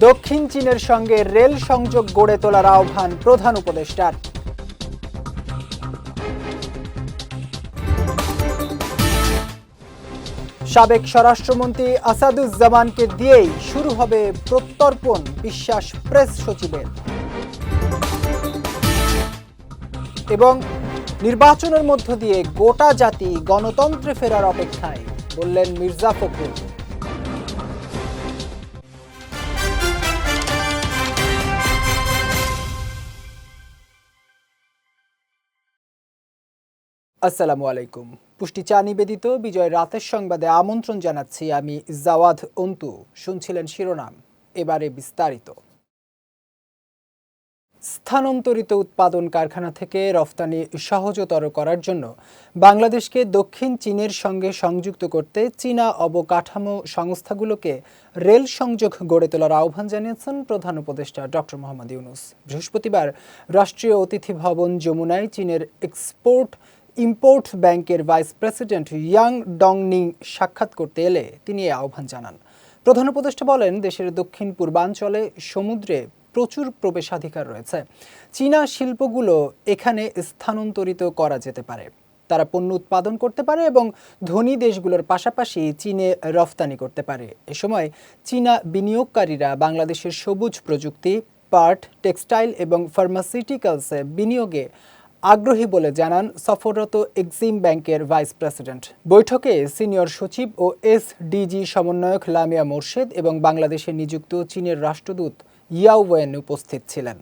দক্ষিণ চীনের সঙ্গে রেল সংযোগ গড়ে তোলার আহ্বান প্রধান উপদেষ্টার। সাবেক স্বরাষ্ট্রমন্ত্রী আসাদুজ্জামানকে দিয়েই শুরু হবে প্রত্যর্পণ, বিশ্বাস প্রেস সচিবের। এবং নির্বাচনের মধ্য দিয়ে গোটা জাতি গণতন্ত্রে ফেরার অপেক্ষায়, বললেন মির্জা ফখরুল। আসসালামু আলাইকুম। পুষ্টি চা নিবেদিত বিজয় রাতের সংবাদে আমন্ত্রণ জানাচ্ছি আমি জাওয়াদ অন্তু। শুনছিলেন শিরোনাম, এবারে বিস্তারিত। স্থানান্তরিত উৎপাদন কারখানা থেকে রফতানি সহজতর করার জন্য বাংলাদেশকে দক্ষিণ চীনের সঙ্গে সংযুক্ত করতে চীনা অবকাঠামো সংস্থাগুলোকে রেল সংযোগ গড়ে তোলার আহ্বান জানিয়েছেন প্রধান উপদেষ্টা ডক্টর মোহাম্মদ ইউনূস। বৃহস্পতিবার রাষ্ট্রীয় অতিথি ভবন যমুনায় চীনের এক্সপোর্ট ইম্পোর্ট ব্যাংকের ভাইস প্রেসিডেন্ট ইয়াং ডংনিং সাক্ষাৎ করতে এলে তিনি এই আহ্বান জানান। প্রধান উপদেষ্টা বলেন, দেশের দক্ষিণ পূর্বাঞ্চলে সমুদ্রে প্রচুর প্রবেশাধিকার রয়েছে। চীনা শিল্পগুলো এখানে স্থানান্তরিত করা যেতে পারে। তারা পণ্য উৎপাদন করতে পারে এবং ধনী দেশগুলোর পাশাপাশি চীনে রফতানি করতে পারে। এ সময় চীনা বিনিয়োগকারীরা বাংলাদেশের সবুজ প্রযুক্তি, পাট, টেক্সটাইল এবং ফার্মাসিউটিক্যালসে বিনিয়োগে আগ্রহী বলে জানান সফররত এক্সিম ব্যাংকের ভাইস প্রেসিডেন্ট। বৈঠকে সিনিয়র সচিব ও এসডিজি সমন্বয়ক লামিয়া মোর্শেদ এবং বাংলাদেশে নিযুক্ত চীনের রাষ্ট্রদূত ইয়াও ওয়েন উপস্থিত ছিলেন।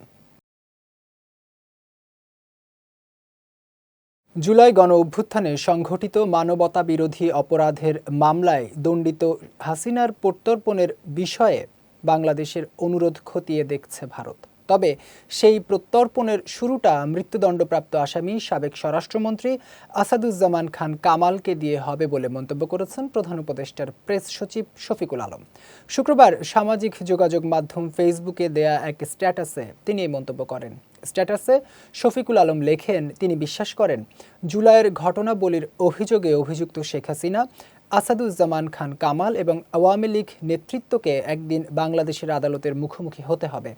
জুলাই গণ অভ্যুত্থানে সংঘটিত মানবতা বিরোধী অপরাধের মামলায় দণ্ডিত হাসিনার প্রত্যর্পণের বিষয়ে বাংলাদেশের অনুরোধ খতিয়ে দেখছে ভারত। তবে সেই প্রত্যর্পণের শুরুটা মৃত্যুদণ্ডপ্রাপ্ত আসামি সাবেক স্বরাষ্ট্রমন্ত্রী আসাদুজ্জামান খান কামালকে দিয়ে হবে বলে মন্তব্য করেছেন প্রধান উপদেষ্টার প্রেস সচিব শফিকুল আলম। শুক্রবার সামাজিক যোগাযোগ মাধ্যম ফেসবুকে দেয়া এক স্ট্যাটাসে তিনি এই মন্তব্য করেন। স্ট্যাটাসে শফিকুল আলম লেখেন, তিনি বিশ্বাস করেন জুলাইয়ের ঘটনাবলীর অভিযোগে অভিযুক্ত শেখ হাসিনা, আসাদুজ্জামান খান কামাল এবং আওয়ামী লীগ নেতৃত্বকে একদিন বাংলাদেশের আদালতের মুখোমুখি হতে হবে।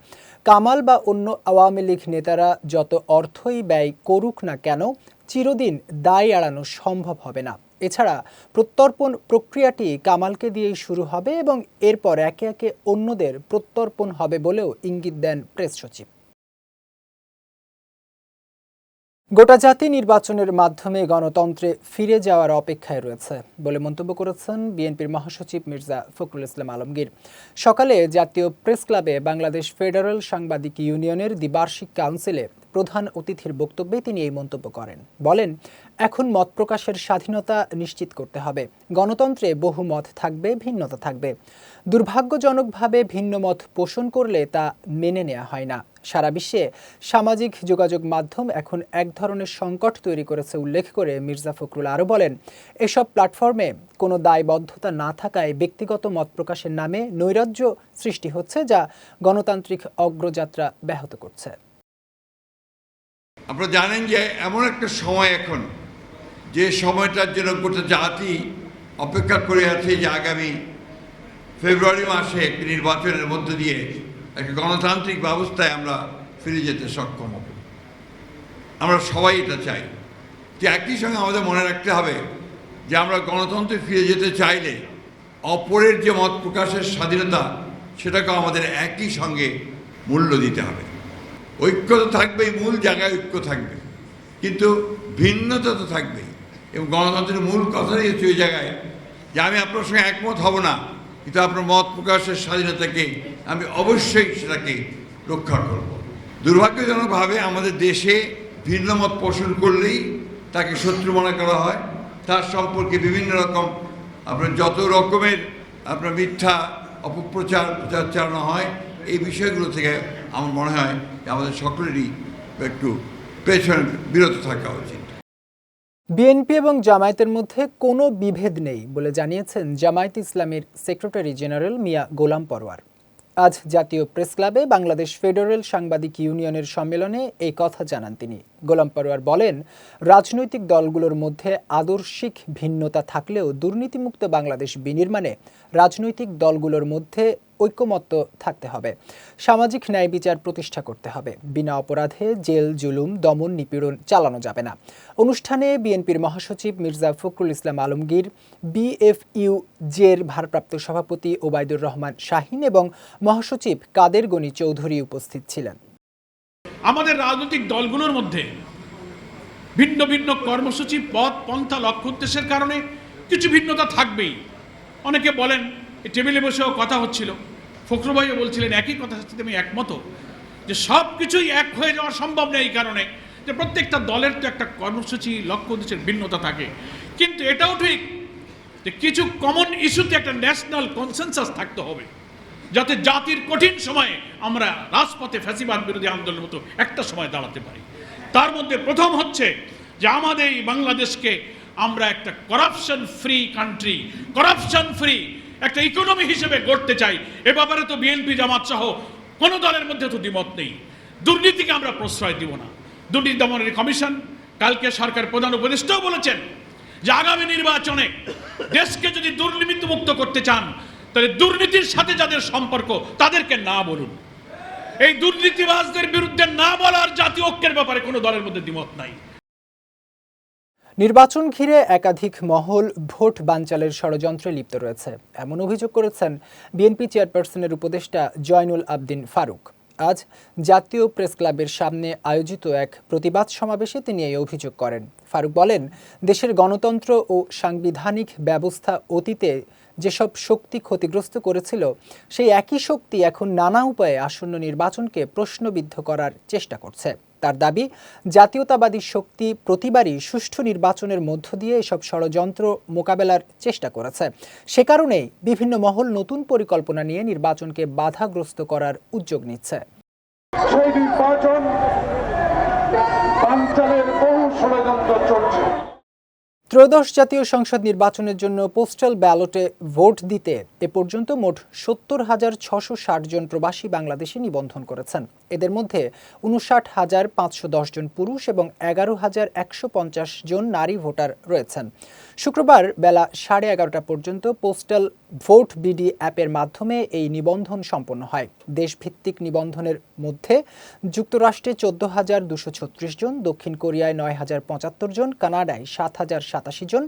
কামাল বা অন্য আওয়ামী লীগ নেতারা যত অর্থই ব্যয় করুক না কেন, চিরদিন দায় এড়ানো সম্ভব হবে না। এছাড়া প্রত্যর্পণ প্রক্রিয়াটি কামালকে দিয়েই শুরু হবে এবং এরপর একে একে অন্যদের প্রত্যর্পণ হবে বলেও ইঙ্গিত দেন প্রেস সচিব। গোটা জাতি নির্বাচনের মাধ্যমে গণতন্ত্রে ফিরে যাওয়ার অপেক্ষায় রয়েছে বলে মন্তব্য করেছেন বিএনপির মহাসচিব মির্জা ফখরুল ইসলাম আলমগীর। সকালে জাতীয় প্রেস ক্লাবে বাংলাদেশ ফেডারেল সাংবাদিক ইউনিয়নের দ্বিবার্ষিক কাউন্সিলে প্রধান অতিথির বক্তব্যে তিনি এই মন্তব্য করেন। বলেন, এখন মত প্রকাশের স্বাধীনতা নিশ্চিত করতে হবে। গণতন্ত্রে বহু মত থাকবে, ভিন্নতা থাকবে। দুর্ভাগ্যজনকভাবে ভিন্ন মত পোষণ করলে তা মেনে নেওয়া হয় না। সারা বিশ্বে সামাজিক যোগাযোগ মাধ্যম এখন এক ধরনের সংকট তৈরি করেছে উল্লেখ করে মির্জা ফখরুল আরও বলেন, এসব প্ল্যাটফর্মে কোনো দায়বদ্ধতা না থাকায় ব্যক্তিগত মত প্রকাশের নামে নৈরাজ্য সৃষ্টি হচ্ছে, যা গণতান্ত্রিক অগ্রযাত্রা ব্যাহত করছে। আপনারা জানেন যে এমন একটা সময় এখন, যে সময়টার জন্য গোটা জাতি অপেক্ষা করে আছে যে আগামী ফেব্রুয়ারি মাসে একটি নির্বাচনের মধ্য দিয়ে একটা গণতান্ত্রিক ব্যবস্থায় আমরা ফিরে যেতে সক্ষম হব। আমরা সবাই এটা চাই। যে একই সঙ্গে আমাদের মনে রাখতে হবে যে আমরা গণতন্ত্রে ফিরে যেতে চাইলে অপরের যে মত প্রকাশের স্বাধীনতা, সেটাকেও আমাদের একই সঙ্গে মূল্য দিতে হবে। ঐক্য তো থাকবেই, মূল জায়গায় ঐক্য থাকবে, কিন্তু ভিন্নতা তো থাকবেই। এবং গণতন্ত্রের মূল কথাই হচ্ছে ওই জায়গায় যে আমি আপনার সঙ্গে একমত হব না, কিন্তু আপনার মত প্রকাশের স্বাধীনতাকে আমি অবশ্যই সেটাকে রক্ষা করব। দুর্ভাগ্যজনকভাবে আমাদের দেশে ভিন্ন মত পোষণ করলেই তাকে শত্রু মনে করা হয়। তার সম্পর্কে বিভিন্ন রকম যত রকমের মিথ্যা অপপ্রচার চালানো হয়। এই বিষয়গুলো থেকে আমার মনে হয় আমাদের সকলেরই একটু পেছনে বিরত থাকা উচিত। বিএনপি এবং জামায়াতের মধ্যে কোনো বিভেদ নেই বলে জানিয়েছেন জামায়াত ইসলামীর সেক্রেটারি জেনারেল মিয়া গোলাম পরওয়ার। আজ জাতীয় প্রেস ক্লাবে বাংলাদেশ ফেডারেল সাংবাদিক ইউনিয়নের সম্মেলনে এই কথা জানান তিনি। গোলাম পরওয়ার বলেন, রাজনৈতিক দলগুলোর মধ্যে আদর্শিক ভিন্নতা থাকলেও দুর্নীতিমুক্ত বাংলাদেশ বিনির্মাণে রাজনৈতিক দলগুলোর মধ্যে ঐকমত্য থাকতে হবে। সামাজিক ন্যায় বিচার প্রতিষ্ঠা করতে হবে। বিনা অপরাধে জেল জুলুম দমন নিপীড়ন চালানো যাবে না। অনুষ্ঠানে বিএনপির মহাসচিব মির্জা ফখরুল ইসলাম আলমগীর, বিএফইউ-জের ভারপ্রাপ্ত সভাপতি ওবায়দুর রহমান শাহীন এবং মহাসচিব কাদের গনি চৌধুরী উপস্থিত ছিলেন। আমাদের রাজনৈতিক দলগুলোর মধ্যে ভিন্ন ভিন্ন কর্মসূচি, পথ, পন্থা, লক্ষ্য উদ্দেশ্যের কারণে কিছু ভিন্নতা থাকবেই। অনেকে বলেন, টেবিলে বসেও কথা হচ্ছিল, ফখরুল ভাইও বলছিলেন একই কথা, সাথে আমি একমত যে সব কিছুই এক হয়ে যাওয়া সম্ভব নয়, এই কারণে যে প্রত্যেকটা দলের তো একটা কর্মসূচি, লক্ষ্য উদ্দেশ্যের ভিন্নতা থাকে। কিন্তু এটাও ঠিক যে কিছু কমন ইস্যুতে একটা ন্যাশনাল কনসেনসাস থাকতে হবে, যাতে জাতির কঠিন সময়ে আমরা রাজপথে ফ্যাসিবাদ বিরোধী আন্দোলনের মতো একটা সময় দাঁড়াতে পারি। তার মধ্যে প্রথম হচ্ছে যে আমাদের এই বাংলাদেশকে আমরা একটা corruption free country, corruption free একটা ইকোনমি হিসেবে গড়তে চাই। এ ব্যাপারে তো বিএনপি জামাত সহ কোনো দলের মধ্যে তো দ্বিমত নেই। দুর্নীতিকে আমরা প্রশ্রয় দিব না। দুর্নীতি দমনের কমিশন, কালকে সরকার প্রধান উপদেষ্টাও বলেছেন যে আগামী নির্বাচনে দেশকে যদি দুর্নীতিমুক্ত করতে চান, তাহলে দুর্নীতির সাথে যাদের সম্পর্ক তাদেরকে না বলুন। এই দুর্নীতিবাজদের বিরুদ্ধে না বলার জাতীয় ঐক্যের ব্যাপারে কোনো দলের মধ্যে দ্বিমত নাই। নির্বাচন ঘিরে একাধিক মহল ভোট বানচালের ষড়যন্ত্রে লিপ্ত রয়েছে, এমন অভিযোগ করেছেন বিএনপি চেয়ারপারসনের উপদেষ্টা জয়নুল আবদিন ফারুক। আজ জাতীয় প্রেস ক্লাবের সামনে আয়োজিত এক প্রতিবাদ সমাবেশে তিনি এই অভিযোগ করেন। ফারুক বলেন, দেশের গণতন্ত্র ও সাংবিধানিক ব্যবস্থা অতীতে যেসব শক্তি ক্ষতিগ্রস্ত করেছিল, সেই একই শক্তি এখন নানা উপায়ে আসন্ন নির্বাচনকে প্রশ্নবিদ্ধ করার চেষ্টা করছে। তার দাবি, জাতীয়তাবাদী শক্তি প্রতিবারই সুষ্ঠু নির্বাচনের মধ্য দিয়ে এসব ষড়যন্ত্র মোকাবেলার চেষ্টা করেছে। সে কারণেই বিভিন্ন মহল নতুন পরিকল্পনা নিয়ে নির্বাচনকে বাধাগ্রস্ত করার উদ্যোগ নিচ্ছে। সেই নির্বাচন বানচালের বহু ষড়যন্ত্র চলছে। ত্রয়োদশ জাতীয় সংসদ নির্বাচনের জন্য পোস্টাল ব্যালটে ভোট দিতে এ পর্যন্ত মোট ৭০,৬৬০ জন প্রবাসী বাংলাদেশে নিবন্ধন করেছেন। এদের মধ্যে ৫৯,৫১০ জন পুরুষ এবং ১১,১৫০ জন নারী ভোটার রয়েছেন। শুক্রবার বেলা ১১:৩০ পর্যন্ত পোস্টাল ভোট বিডি অ্যাপের মাধ্যমে এই নিবন্ধন সম্পন্ন হয়। দেশভিত্তিক নিবন্ধনের মধ্যে যুক্তরাষ্ট্রে ১৪,২৩৬ জন, দক্ষিণ কোরিয়ায় ৯,০৭৫ জন, কানাডায় ৭,০৮৭ জন,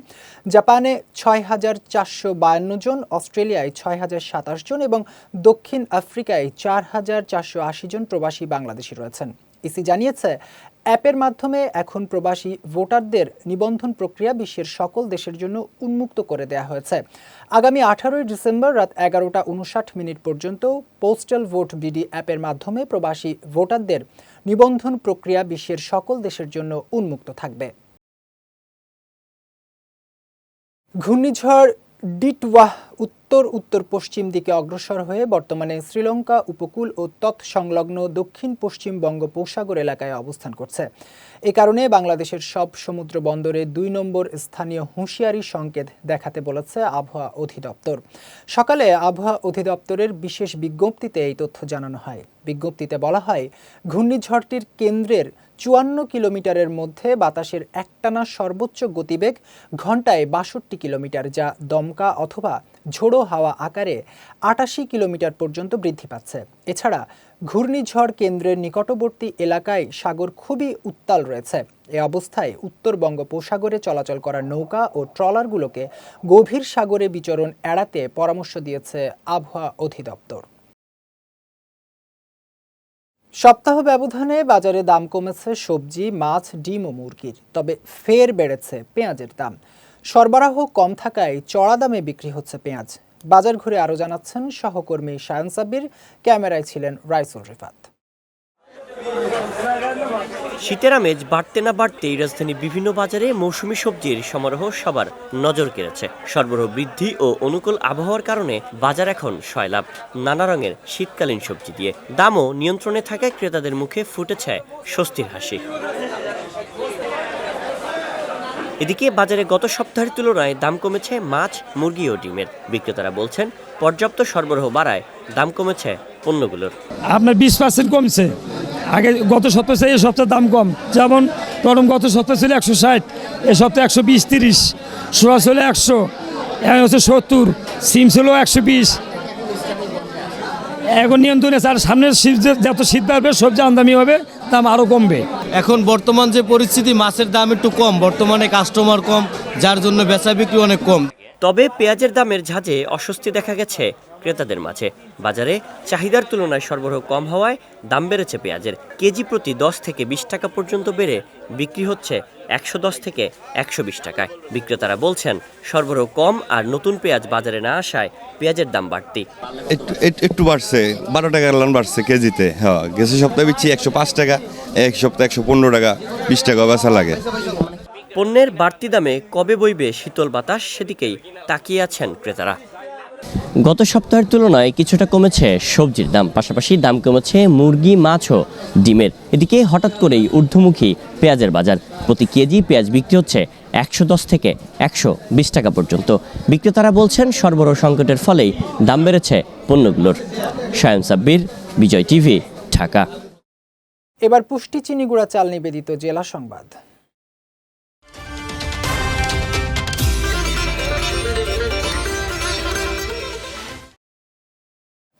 জাপানে ৬,৪৫২ জন, অস্ট্রেলিয়ায় ৬,০২৭ জন এবং দক্ষিণ আফ্রিকায় ৪,৪৮০ জন প্রবাসী বাংলাদেশি রয়েছেন। ইসি জানিয়েছে, অ্যাপের মাধ্যমে এখন প্রবাসী ভোটারদের নিবন্ধন প্রক্রিয়া বিশ্বের সকল দেশের জন্য উন্মুক্ত করে দেওয়া হয়েছে। আগামী ১৮ ডিসেম্বর রাত ১১:৫৯ পর্যন্ত পোস্টাল ভোট বিডি অ্যাপের মাধ্যমে প্রবাসী ভোটারদের নিবন্ধন প্রক্রিয়া বিশ্বের সকল দেশের জন্য উন্মুক্ত থাকবে। ঘূর্ণিঝড় ডিটওয়াহ উত্তর উত্তর পশ্চিম দিকে অগ্রসর হয়ে বর্তমানে শ্রীলঙ্কা উপকূল ও তৎসংলগ্ন দক্ষিণ পশ্চিম বঙ্গোপসাগর এলাকায় অবস্থান করছে। এ কারণে বাংলাদেশের সব সমুদ্র বন্দরে ২ নম্বর স্থানীয় হুঁশিয়ারি সংকেত দেখাতে বলেছে আবহাওয়া অধিদপ্তর। সকালে আবহাওয়া অধিদপ্তরের বিশেষ বিজ্ঞপ্তিতে এই তথ্য জানানো হয়। বিজ্ঞপ্তিতে বলা হয়, ঘূর্ণিঝড়টির কেন্দ্রের ৫৪ কিলোমিটারের মধ্যে বাতাসের একটানা সর্বোচ্চ গতিবেগ ঘন্টায় ৬২ কিলোমিটার, যা দমকা অথবা ঝোড়ো হাওয়া আকারে ৮৮ কিলোমিটার পর্যন্ত বৃদ্ধি পাচ্ছে। এছাড়া ঘূর্ণিঝড় কেন্দ্রের নিকটবর্তী এলাকায় সাগর খুবই উত্তাল রয়েছে। এ অবস্থায় উত্তর বঙ্গোপসাগরে চলাচল করা নৌকা ও ট্রলারগুলোকে গভীর সাগরে বিচরণ এড়াতে পরামর্শ দিয়েছে আবহাওয়া অধিদপ্তর। সপ্তাহ ব্যবধানে বাজারে দাম কমেছে সবজি, মাছ, ডিম ও মুরগির, তবে ফের বেড়েছে পেঁয়াজের দাম। সরবরাহ কম থাকায় চড়া দামে বিক্রি হচ্ছে পেঁয়াজ। বাজার ঘুরে আরও জানাচ্ছেন সহকর্মী শায়ন সাব্বির, ক্যামেরায় ছিলেন রাইসুল রিফাত। শীতের আমেজ বাড়তে না বাড়তেই রাজধানীর বিভিন্ন বাজারে মৌসুমী সবজির সমারোহ সবার নজর কেড়েছে। সরবরাহ বৃদ্ধি ও অনুকূল আবহাওয়ার কারণে বাজার এখন সয়লাভ নানা রঙের শীতকালীন সবজি দিয়ে। দামও নিয়ন্ত্রণে থাকায় ক্রেতাদের মুখে ফুটেছে স্বস্তির হাসি। এদিকে বাজারে গত সপ্তাহের তুলনায় দাম কমেছে মাছ, মুরগি ও ডিমের। বিক্রেতারা বলছেন, পর্যাপ্ত সরবরাহ বাড়ায় দাম কমেছে পণ্যগুলোর। আপনার 20% কমছে। আগে গত সপ্তাহে এই সপ্তাহে দাম কম, যেমন গরম গত সপ্তাহে ছিল 160, এ সপ্তাহে 120-30, সোয়া ছিল 100, এখন হচ্ছে 70, সিম ছিল 120, এখন নিয়ন্ত্রণে স্যার, সামনের শীত যত শীত বাড়বে সবজি আমদানি হবে, দাম আরও কমবে। এখন বর্তমান যে পরিস্থিতি, মাছের দাম একটু কম, বর্তমানে কাস্টমার কম, যার জন্য বেচা বিক্রি অনেক কম। তবে পেঁয়াজের দামের ঝাঁজে অস্বস্তি দেখা গেছে ক্রেতাদের মাঝে। বাজারে চাহিদার তুলনায় সরবরাহ কম হওয়ায় দাম বেড়েছে পেঁয়াজের। কেজি প্রতি 10 থেকে 20 টাকা পর্যন্ত বেড়ে বিক্রি হচ্ছে 110 থেকে 120 টাকায়। বিক্রেতারা বলছেন সরবরাহ কম আর নতুন পেঁয়াজ বাজারে না আসায় পেঁয়াজের দাম বাড়তি। একটু বাড়ছে, 12 টাকা লান বাড়ছে কেজিতে। হ্যাঁ, গেছে সপ্তাহে বিচ্ছি 105 টাকা, এক সপ্তাহে 115 টাকা, 20 টাকা বেচা লাগে। পণ্যের বাড়তি দামে কবে বইবে শীতল বাতাস, সেদিকেই তাকিয়ে আছেন ক্রেতারা। গত সপ্তাহের তুলনায় কিছুটা কমেছে সবজির দাম, পাশাপাশি দাম কমেছে মুরগি, মাছ ও ডিমের। এদিকে হঠাৎ করেই ঊর্ধ্বমুখী পেঁয়াজের বাজার। প্রতি কেজি পেঁয়াজ বিক্রি হচ্ছে 110 থেকে 120 টাকা পর্যন্ত। বিক্রেতারা বলছেন সরবরাহ সংকটের ফলেই দাম বেড়েছে পণ্যগুলোর। শায়ন সাব্বির, বিজয় টিভি, ঢাকা। এবার পুষ্টি চিনি গুঁড়া চাল নিবেদিত জেলা সংবাদ।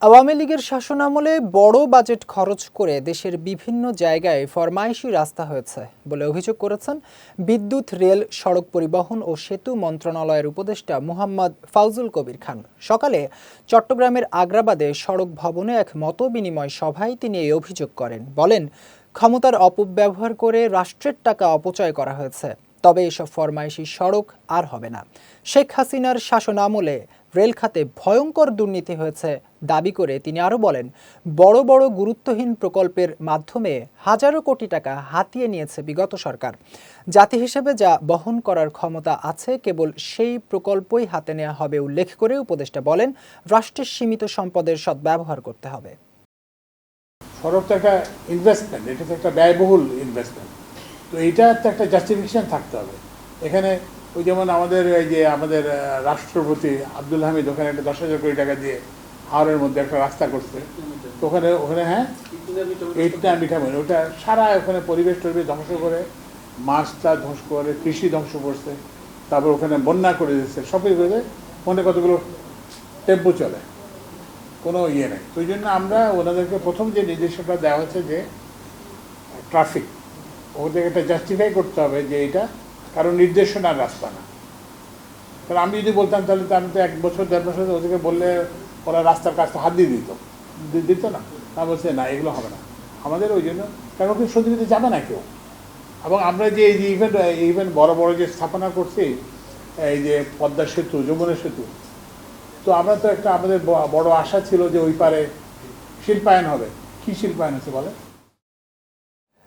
আওয়ামী লীগের শাসনামলে বড় বাজেট খরচ করে দেশের বিভিন্ন জায়গায় ফরমাইশি রাস্তা হয়েছে বলে অভিযোগ করেছেন বিদ্যুৎ, রেল, সড়ক পরিবহন ও সেতু মন্ত্রণালয়ের উপদেষ্টা মোহাম্মদ ফাউজুল কবির খান। সকালে চট্টগ্রামের আগ্রাবাদে সড়ক ভবনে এক মতবিনিময় সভায় তিনি এই অভিযোগ করেন। বলেন, ক্ষমতার অপব্যবহার করে রাষ্ট্রের টাকা অপচয় করা হয়েছে। তবে এসব ফরমাইশি সড়ক আর হবে না। শেখ হাসিনার শাসনামলে রেল খাতে ভয়ঙ্কর দুর্নীতি হয়েছে দাবি করে তিনি আরও বলেন, বড় বড় গুরুত্বহীন প্রকল্পের মাধ্যমে হাজারো কোটি টাকা হাতিয়ে নিয়েছে বিগত সরকার। জাতি হিসেবে যা বহন করার ক্ষমতা আছে কেবল সেই প্রকল্পই হাতে নেওয়া হবে উল্লেখ করে উপদেষ্টা বলেন, রাষ্ট্রের সীমিত সম্পদের সদ্ব্যবহার করতে হবে। সড়ক তো একটা ইনভেস্টমেন্ট, এটা তো একটা ব্যয়বহুল ইনভেস্টমেন্ট, তো এইটার তো একটা জাস্টিফিকেশন থাকতে হবে। এখানে ওই যেমন আমাদের এই যে আমাদের রাষ্ট্রপতি আব্দুল হামিদ ওখানে একটা 10,000 কোটি টাকা দিয়ে হাওড়ের মধ্যে একটা রাস্তা করছে, তো ওখানে হ্যাঁ এইটা মিঠামইন, ওটা সারা ওখানে পরিবেশ ধ্বংস করে, মাছটা ধ্বংস করে, কৃষি ধ্বংস করছে, তারপর ওখানে বন্যা করে দিচ্ছে, সবই করে মনে কতগুলো টেম্পো চলে, কোনো ইয়ে নেই। তো ওই জন্য আমরা ওনাদেরকে প্রথম যে নির্দেশটা দেওয়া হয়েছে যে ট্রাফিক, ওদেরকে একটা জাস্টিফাই করতে হবে যে এটা কারণ নির্দেশনার রাস্তা না। কারণ আমি যদি বলতাম তাহলে তো আমি তো 1 বছর 1.5 বছর ওদেরকে বললে ওরা রাস্তার কাজটা হাত দিয়ে দিত না। তা বলছে না, এগুলো হবে না আমাদের। ওই জন্য কারণ ওকে সত্যি দিতে যাবে না কেউ। এবং আমরা যে এই যে ইভেন্ট বড় বড় যে স্থাপনা করছি, এই যে পদ্মা সেতু, যমুনা সেতু, তো আমরা তো একটা আমাদের বড় আশা ছিল যে ওই পারে শিল্পায়ন হবে। কি শিল্পায়ন হচ্ছে বলে?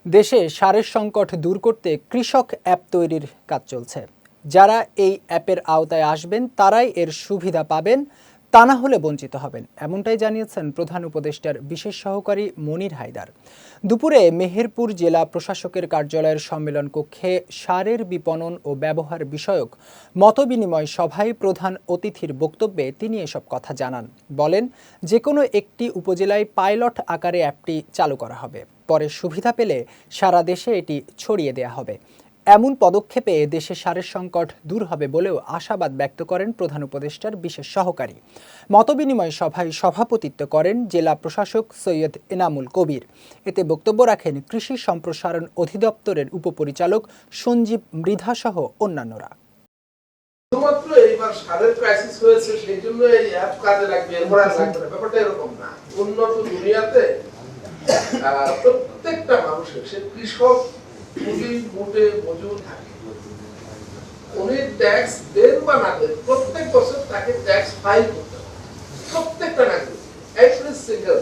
দেশে সারের সংকট দূর করতে কৃষক অ্যাপ তৈরির কাজ চলছে। যারা এই অ্যাপের আওতায় আসবেন তারাই এর সুবিধা পাবেন, তা না হলে বঞ্চিত হবেন, এমনটাই জানিয়েছেন প্রধান উপদেষ্টার বিশেষ সহকারী মনির হায়দার। দুপুরে মেহেরপুর জেলা প্রশাসকের কার্যালয়ের সম্মেলন কক্ষে সারের বিপণন ও ব্যবহার বিষয়ক মতবিনিময় সভায় প্রধান অতিথির বক্তব্যে তিনি এসব কথা জানান। বলেন, যে কোনো একটি উপজেলায় পাইলট আকারে অ্যাপটি চালু করা হবে, পরে সুবিধা পেলে সারা দেশে এটি ছড়িয়ে দেওয়া হবে। এমন পদক্ষেপে দেশে সারের সংকট দূর হবে বলেও আশাবাদ ব্যক্ত করেন প্রধান উপদেষ্টার বিশেষ সহকারী। মতবিনিময় সভায় সভাপতিত্ব করেন জেলা প্রশাসক সৈয়দ এনামুল কবির। এতে বক্তব্য রাখেন কৃষি সম্প্রসারণ অধিদপ্তরের উপপরিচালক সঞ্জীব মৃধা সহ অন্যান্যরা। শুধুমাত্র এইবার সারের ক্রাইসিস হয়েছে সেই জন্য এই অ্যাপ কাজে লাগবে, এরপর আর লাগবে না, ব্যাপারটা এরকম না। উন্নত দুনিয়াতে প্রত্যেকটা মানুষের, সে কৃষক, কুলি, মোটে, মজুর থাকে, উনি ট্যাক্স দেন বা না দেন, প্রত্যেক বছর তাকে ট্যাক্স ফাইল করতে হবে, প্রত্যেকটা নাগরিক, এভরি সিঙ্গেল।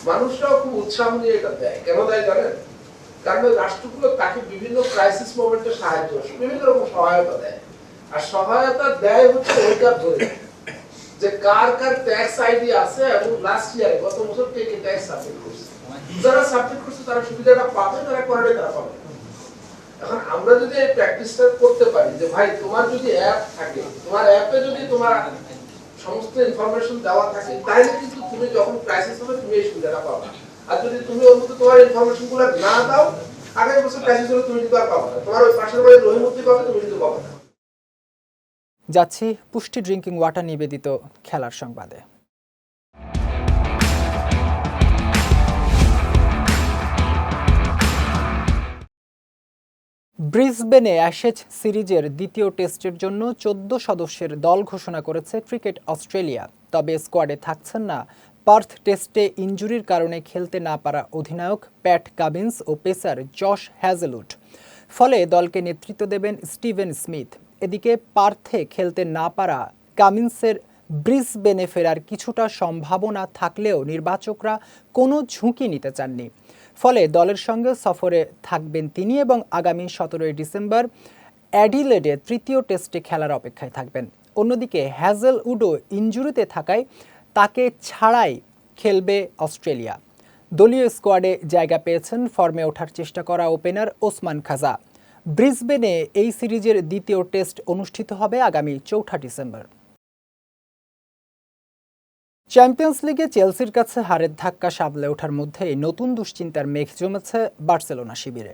মানুষরাও খুব উৎসাহ নিয়ে এটা দেয়। কেন দেয় জানেন? কারণ রাষ্ট্রগুলো তাকে বিভিন্ন ক্রাইসিস মোমেন্টে সাহায্য, বিভিন্ন রকম সহায়তা দেয়। আর সহায়তা দেয় হচ্ছে ওইটার ধরে যে কার কার ট্যাক্স আইডি আছে এবং লাস্ট ইয়ারে গত বছর কে কে ট্যাক্স সাবমিট করছে। যারা সাবমিট করছে তারা সুবিধাটা পাবে, যারা করে তারা পাবে। এখন আমরা যদি এই প্র্যাকটিসটা করতে পারি যে ভাই তোমার যদি অ্যাপ থাকে, তোমার অ্যাপে যদি তোমার সমস্ত ইনফরমেশন দেওয়া থাকে, তাহলে কিন্তু তুমি যখন ক্রাইসিস হবে তুমি এই সুবিধাটা পাবে। আর যদি তুমি ওর মধ্যে তোমার ইনফরমেশন গুলো না দাও, আগের বছর ক্রাইসিস হলে তুমি কিন্তু আর পাবে না। তোমার ওই পাশের বাড়ির রহিমতি পাবে, তুমি কিন্তু পাবে না। যাচ্ছি পুষ্টি ড্রিঙ্কিং ওয়াটার নিবেদিত খেলার সংবাদে। ব্রিসবেনে অ্যাশেজ সিরিজের দ্বিতীয় টেস্টের জন্য 14 সদস্যের দল ঘোষণা করেছে ক্রিকেট অস্ট্রেলিয়া। তবে স্কোয়াডে থাকছেন না পার্থ টেস্টে ইনজুরির কারণে খেলতে না পারা অধিনায়ক প্যাট কামিন্স ও পেসার জশ হ্যাজেলউড। ফলে দলকে নেতৃত্ব দেবেন স্টিভেন স্মিথ। এদিকে পার্থে খেলতে না পারা কামিন্সের ব্রিসবেনে ফেরার কিছুটা সম্ভাবনা থাকলেও নির্বাচকরা কোনো ঝুঁকি নিতে চাননি। ফলে দলের সঙ্গে সফরে থাকবেন তিনি এবং আগামী 17 ডিসেম্বর অ্যাডিলেডে তৃতীয় টেস্টে খেলার অপেক্ষায় থাকবেন। অন্যদিকে হ্যাজেলউডও ইনজুরিতে থাকায় তাকে ছাড়াই খেলবে অস্ট্রেলিয়া। দলীয় স্কোয়াডে জায়গা পেয়েছেন ফর্মে ওঠার চেষ্টা করা ওপেনার ওসমান খাজা। ব্রিসবেনে এই সিরিজের দ্বিতীয় টেস্ট অনুষ্ঠিত হবে আগামী 4 ডিসেম্বর। চ্যাম্পিয়ন্স লিগে চেলসির কাছে হারের ধাক্কা সামলে ওঠার মধ্যেই নতুন দুশ্চিন্তার মেঘ জমেছে বার্সেলোনা শিবিরে।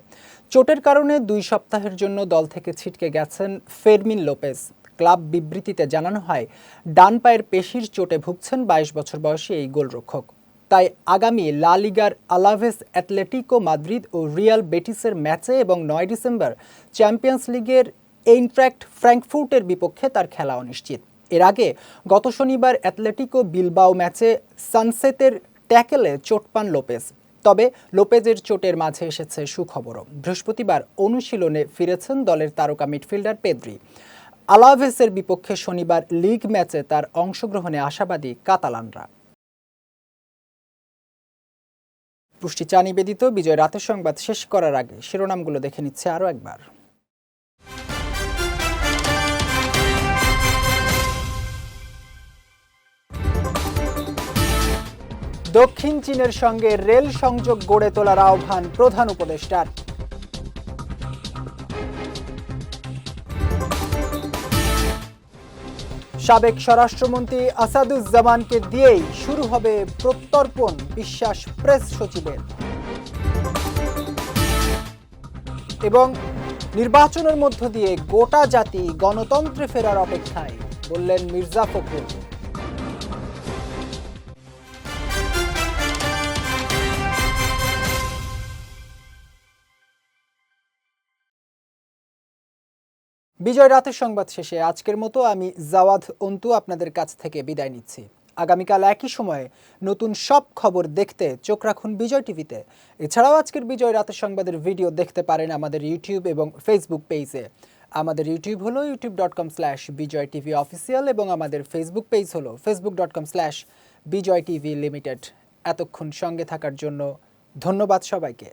চোটের কারণে 2 সপ্তাহের জন্য দল থেকে ছিটকে গেছেন ফেরমিন লোপেজ। ক্লাব বিবৃতিতে জানানো হয়, ডান পায়ের পেশির চোটে ভুগছেন 22 বছর বয়সী এই গোলরক্ষক। তাই আগামী লা লিগার আলাভেস, অ্যাটলেটিকো মাদ্রিদ ও রিয়াল বেটিসের ম্যাচে এবং 9 ডিসেম্বর চ্যাম্পিয়ন্স লিগের এইনট্রাক্ট ফ্র্যাঙ্কফুর্টের বিপক্ষে তার খেলা অনিশ্চিত। এর আগে গত শনিবার অ্যাটলেটিকো বিলবাও ম্যাচে সানসেতের ট্যাকেলে চোট পান লোপেজ। তবে লোপেজের চোটের মাঝে এসেছে সুখবরও। বৃহস্পতিবার অনুশীলনে ফিরেছেন দলের তারকা মিডফিল্ডার পেদ্রি। আলাভেসের বিপক্ষে শনিবার লিগ ম্যাচে তার অংশগ্রহণে আশাবাদী কাতালানরা। পুষ্টি চা নিবেদিত বিজয় রাতের সংবাদ শেষ করার আগে শিরোনামগুলো দেখে নিচ্ছে আরও একবার। দক্ষিণ চীনের সঙ্গে রেল সংযোগ গড়ে তোলার আহ্বান প্রধান উপদেষ্টার। সাবেক স্বরাষ্ট্রমন্ত্রী আসাদুজ্জামানকে দিয়েই শুরু হবে প্রত্যর্পণ, বিশ্বাস প্রেস সচিবের। এবং নির্বাচনের মধ্য দিয়ে গোটা জাতি গণতন্ত্রে ফেরার অপেক্ষায়, বললেন মির্জা ফখরুল। বিজয় রাতের সংবাদ শেষে আজকের মতো আমি জাওয়াদ অন্তু আপনাদের কাছ থেকে বিদায় নিচ্ছি। আগামীকাল একই সময়ে নতুন সব খবর দেখতে চোখ রাখুন বিজয় টিভিতে। এছাড়াও আজকের বিজয় রাতের সংবাদের ভিডিও দেখতে পারেন আমাদের ইউটিউব এবং ফেসবুক পেজে। আমাদের ইউটিউব হলো youtube.com/BJTV অফিসিয়াল এবং আমাদের ফেসবুক পেজ হলো facebook.com/BJTV লিমিটেড। এতক্ষণ সঙ্গে থাকার জন্য ধন্যবাদ সবাইকে।